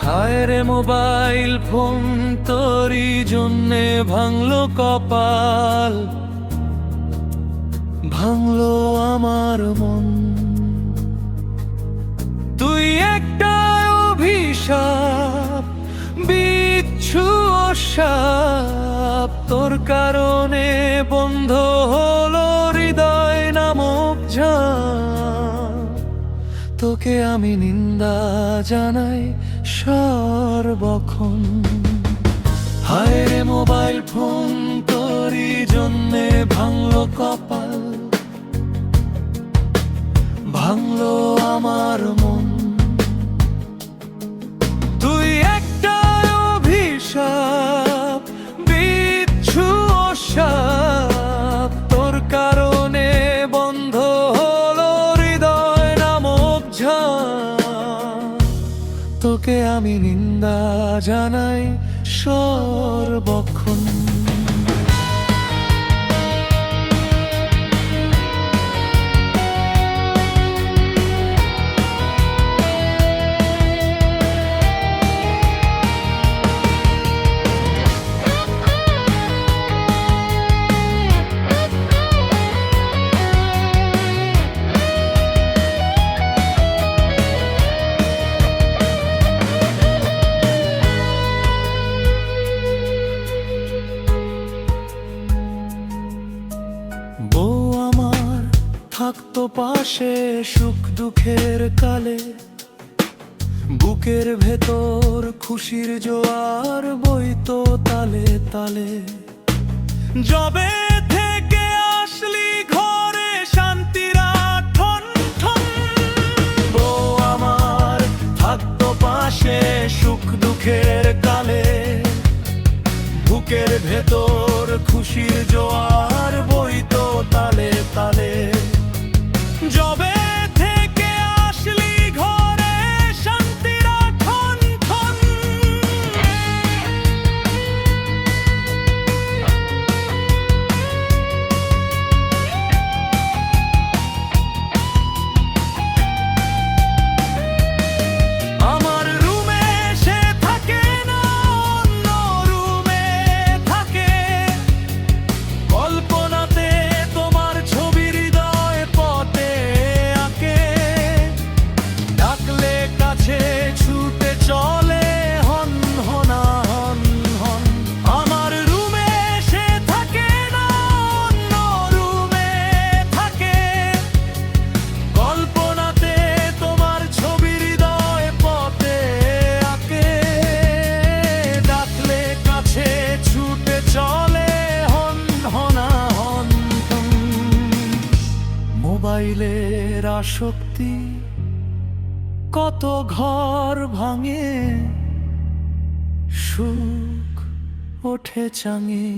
হায় রে mobile phone, তোরই জন্যে ভাঙলো কপাল, ভাঙলো আমার মন। তুই একটা অভিশাপ, বিচ্ছু অসাপ, তোর কারণে বন্ধ হলো হৃদয় নামক ঝাঁপ। তোকে আমি নিন্দা জানাই সর্বক্ষণ। হায় রে মোবাইল ফোন, তোরই জন্যে ভাঙলো কপাল, ভাঙলো আমার মন। তুই একটা অভিশাপ, বিচ্ছু অসাপ, তোর কারণে বন্ধ হলো হৃদয় নামক ঝাঁপ। তোকে আমি নিন্দা জানাই সর্বক্ষণ। বউ আমার থাকতো পাশে সুখ দুঃখের কালে, বুকের ভেতর খুশির জোয়ার বইতো তালে তালে। যবে থেকে আসলি ঘরে শান্তিরা ঠন ঠন। বউ আমার থাকতো পাশে সুখ দুঃখের কালে, বুকের ভেতর খুশির জোয়ার বইতো তালে তালে। যবে থেকে আসলি ঘরে শান্তিরা ঠন ঠন। আমার রুমে সে থাকে না, অন্য রুমে থাকে। কল্পনাতে তোমার ছবি হৃদয় পথে আঁকে। ডাকলে কাছে ছুটে চলে হন হনা হন হন। আমার রুমে সে থাকে না, অন্য রুমে থাকে। কল্পনাতে তোমার ছবি হৃদয় পথে আঁকে। ডাকলে কাছে ছুটে চলে হন হনা হন হন। মোবাইলের আসক্তি কত ঘর ভাঙে, সুখ ওঠে চাঙে।